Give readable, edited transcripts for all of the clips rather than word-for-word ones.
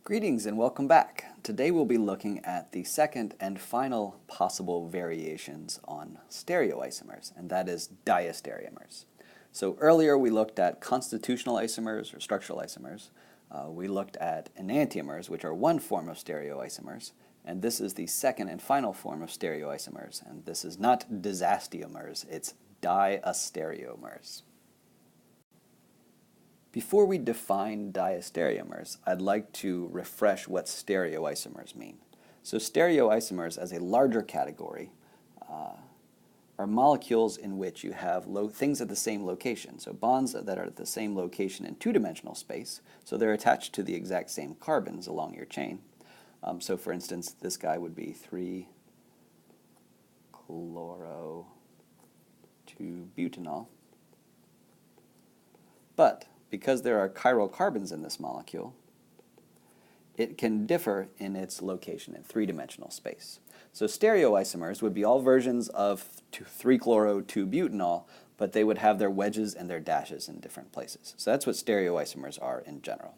Greetings and welcome back. Today we'll be looking at the second and final possible variations on stereoisomers, and that is diastereomers. So earlier we looked at constitutional isomers or structural isomers. We looked at enantiomers, which are one form of stereoisomers, and this is the second and final form of stereoisomers, and this is not diastereomers, it's diastereomers. Before we define diastereomers, I'd like to refresh what stereoisomers mean. So stereoisomers, as a larger category, are molecules in which you have things at the same location. So bonds that are at the same location in two-dimensional space, so they're attached to the exact same carbons along your chain. So for instance, this guy would be 3-chloro-2-butanol. But because there are chiral carbons in this molecule, it can differ in its location in three-dimensional space. So stereoisomers would be all versions of 3-chloro-2-butanol, but they would have their wedges and their dashes in different places. So that's what stereoisomers are in general.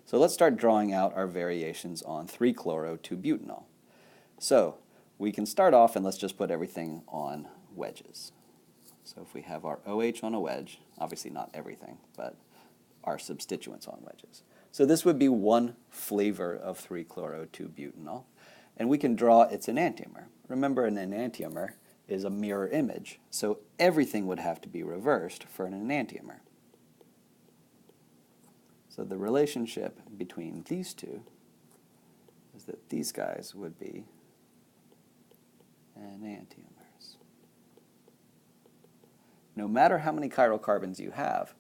So let's start drawing out our variations on 3-chloro-2-butanol. So we can start off and let's just put everything on wedges. So if we have our OH on a wedge, obviously not everything, but our substituents on wedges. So this would be one flavor of 3-chloro-2-butanol, and we can draw its enantiomer. Remember, an enantiomer is a mirror image, so everything would have to be reversed for an enantiomer. So the relationship between these two is that these guys would be enantiomers. No matter how many chiral carbons you have,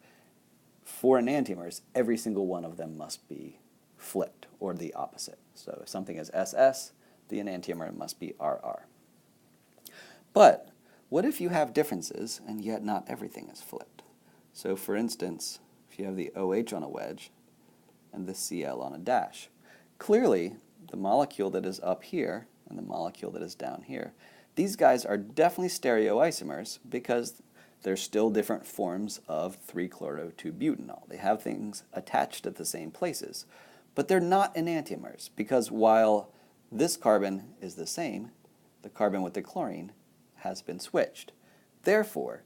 for enantiomers, every single one of them must be flipped, or the opposite. So if something is SS, the enantiomer must be RR. But what if you have differences and yet not everything is flipped? So for instance, if you have the OH on a wedge and the Cl on a dash, clearly the molecule that is up here and the molecule that is down here, these guys are definitely stereoisomers because they're still different forms of 3-chloro-2-butanol. They have things attached at the same places, but they're not enantiomers because while this carbon is the same, the carbon with the chlorine has been switched. Therefore,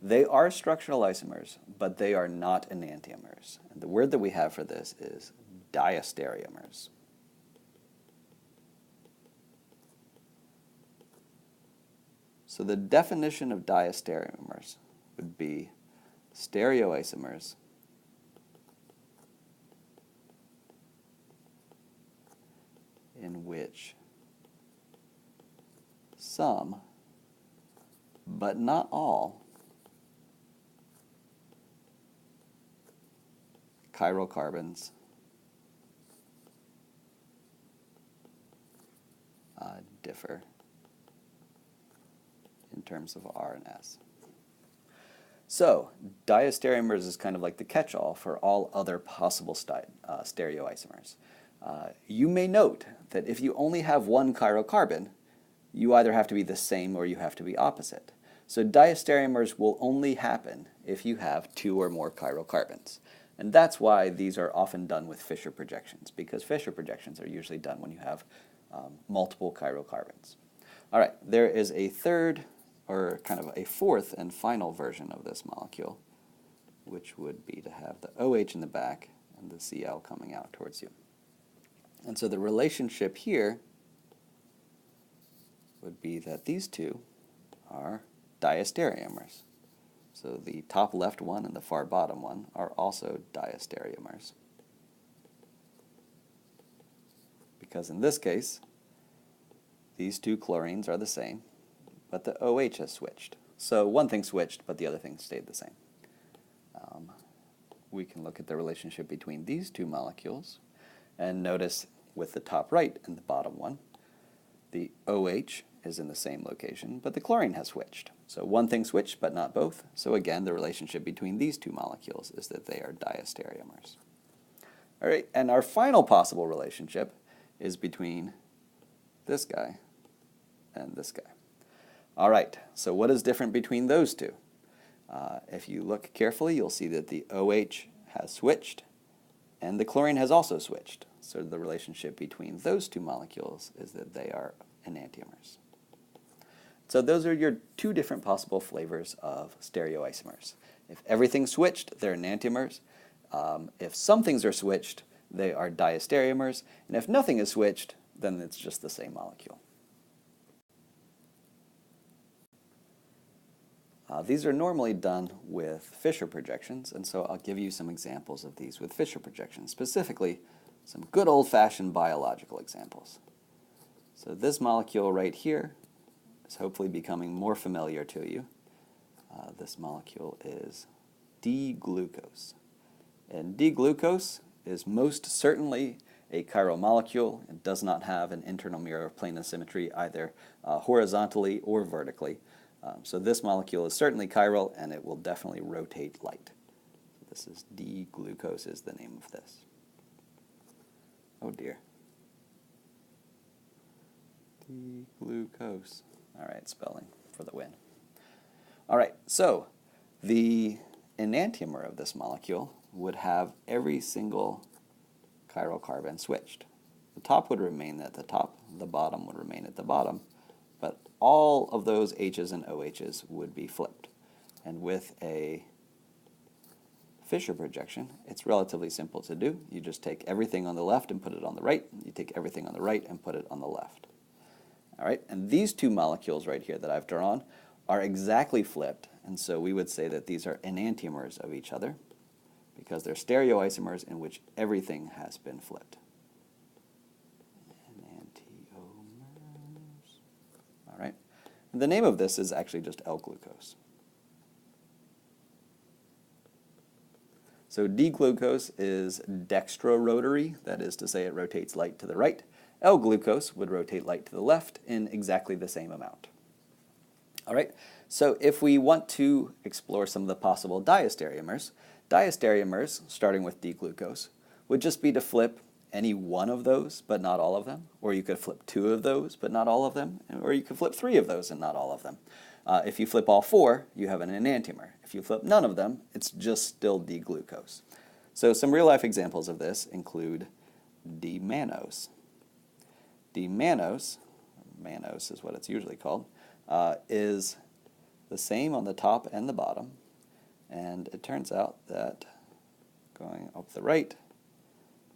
they are structural isomers, but they are not enantiomers. And the word that we have for this is diastereomers. So the definition of diastereomers would be stereoisomers in which some, but not all, chiral carbons differ in terms of R and S. So, diastereomers is kind of like the catch-all for all other possible stereoisomers. You may note that if you only have one chiral carbon, you either have to be the same or you have to be opposite. So diastereomers will only happen if you have two or more chiral carbons. And that's why these are often done with Fischer projections, because Fischer projections are usually done when you have multiple chiral carbons. All right, there is a third, or kind of a fourth and final version of this molecule, which would be to have the OH in the back and the Cl coming out towards you. And so the relationship here would be that these two are diastereomers. So the top left one and the far bottom one are also diastereomers. Because in this case, these two chlorines are the same, but the OH has switched. So one thing switched, but the other thing stayed the same. We can look at the relationship between these two molecules and notice with the top right and the bottom one, the OH is in the same location, but the chlorine has switched. So one thing switched, but not both. So again, the relationship between these two molecules is that they are diastereomers. All right, and our final possible relationship is between this guy and this guy. All right, so what is different between those two? If you look carefully, you'll see that the OH has switched and the chlorine has also switched. So the relationship between those two molecules is that they are enantiomers. So those are your two different possible flavors of stereoisomers. If everything's switched, they're enantiomers. If some things are switched, they are diastereomers. And if nothing is switched, then it's just the same molecule. These are normally done with Fisher projections, and so I'll give you some examples of these with Fisher projections, specifically some good old-fashioned biological examples. So this molecule right here is hopefully becoming more familiar to you. This molecule is D-Glucose. And D-Glucose is most certainly a chiral molecule. It does not have an internal mirror of plane of symmetry either horizontally or vertically. So this molecule is certainly chiral, and it will definitely rotate light. So this is D-Glucose is the name of this. Oh dear. D-Glucose. All right, spelling for the win. All right, so the enantiomer of this molecule would have every single chiral carbon switched. The top would remain at the top, the bottom would remain at the bottom, but all of those H's and OH's would be flipped. And with a Fisher projection, it's relatively simple to do. You just take everything on the left and put it on the right. You take everything on the right and put it on the left. All right, and these two molecules right here that I've drawn are exactly flipped, and so we would say that these are enantiomers of each other because they're stereoisomers in which everything has been flipped. All right. And the name of this is actually just L-glucose. So D-glucose is dextrorotary, that is to say it rotates light to the right. L-glucose would rotate light to the left in exactly the same amount. All right, so if we want to explore some of the possible diastereomers, starting with D-glucose, would just be to flip any one of those, but not all of them, or you could flip two of those, but not all of them, or you could flip three of those and not all of them. If you flip all four, you have an enantiomer. If you flip none of them, it's just still D-glucose. So some real-life examples of this include D-mannose. D-mannose, mannose is what it's usually called, is the same on the top and the bottom, and it turns out that going up the right,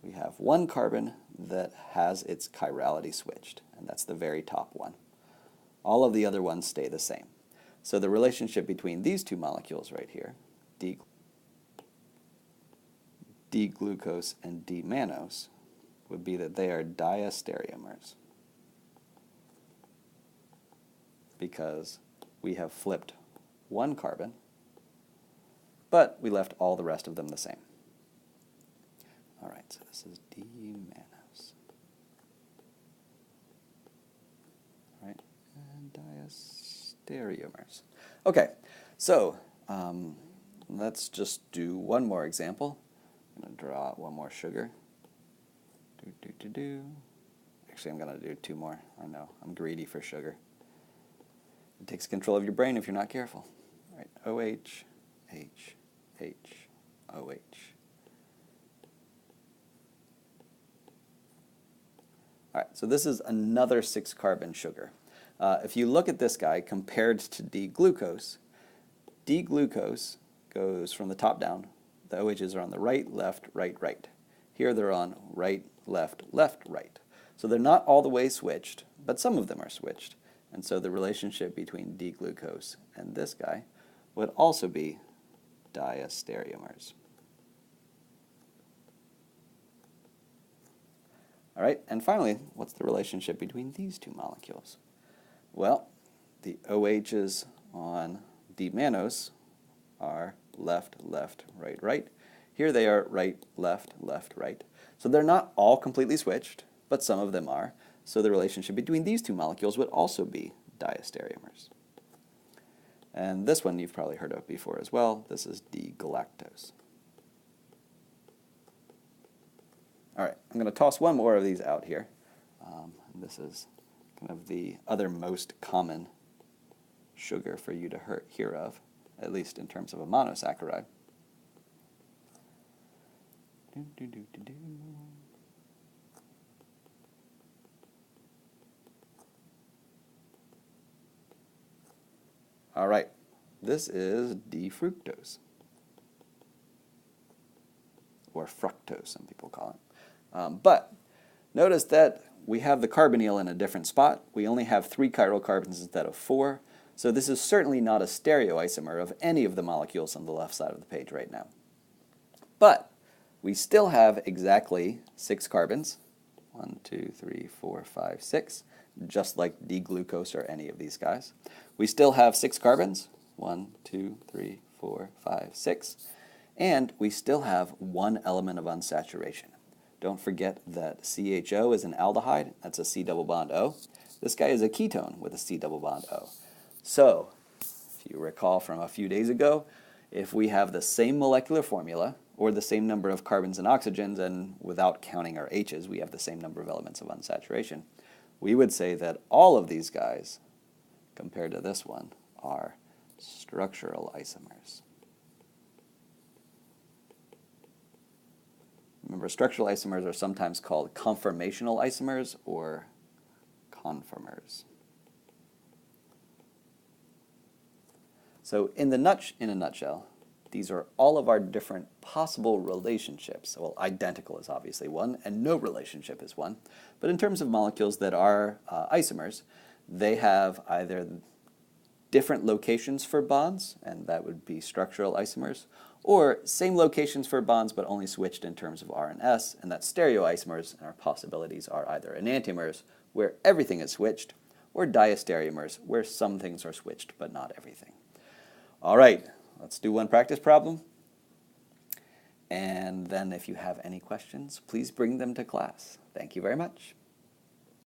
we have one carbon that has its chirality switched, and that's the very top one. All of the other ones stay the same. So the relationship between these two molecules right here, D-glucose and D-mannose, would be that they are diastereomers because we have flipped one carbon, but we left all the rest of them the same. All right, so this is D-mannose. All right, and diastereomers. Okay, so let's just do one more example. I'm going to draw one more sugar. Actually, I'm going to do two more. I know, I'm greedy for sugar. It takes control of your brain if you're not careful. All right, OH, H, H, OH. All right, so this is another 6-carbon sugar. If you look at this guy compared to D-glucose, D-glucose goes from the top down. The OHs are on the right, left, right, right. Here they're on right, left, left, right. So they're not all the way switched, but some of them are switched. And so the relationship between D-glucose and this guy would also be diastereomers. All right, and finally, what's the relationship between these two molecules? Well, the OHs on D-mannose are left, left, right, right. Here they are right, left, left, right. So they're not all completely switched, but some of them are. So the relationship between these two molecules would also be diastereomers. And this one you've probably heard of before as well. This is D-Galactose. All right, I'm going to toss one more of these out here. This is kind of the other most common sugar for you to hear of, at least in terms of a monosaccharide. All right, this is D-fructose, or fructose, some people call it. But notice that we have the carbonyl in a different spot. We only have 3 chiral carbons instead of 4, so this is certainly not a stereoisomer of any of the molecules on the left side of the page right now. But we still have exactly 6 carbons, 1, 2, 3, 4, 5, 6, just like D-glucose or any of these guys. We still have 6 carbons, 1, 2, 3, 4, 5, 6, and we still have 1 element of unsaturation. Don't forget that CHO is an aldehyde, that's a C double bond O. This guy is a ketone with a C double bond O. So, if you recall from a few days ago, if we have the same molecular formula, or the same number of carbons and oxygens, and without counting our H's, we have the same number of elements of unsaturation, we would say that all of these guys, compared to this one, are structural isomers. Remember, structural isomers are sometimes called conformational isomers or conformers. So in a nutshell, these are all of our different possible relationships. Well, identical is obviously one, and no relationship is one. But in terms of molecules that are isomers, they have either different locations for bonds, and that would be structural isomers, or same locations for bonds but only switched in terms of R and S, and that stereoisomers, and our possibilities are either enantiomers, where everything is switched, or diastereomers, where some things are switched but not everything. All right, let's do one practice problem. And then if you have any questions, please bring them to class. Thank you very much.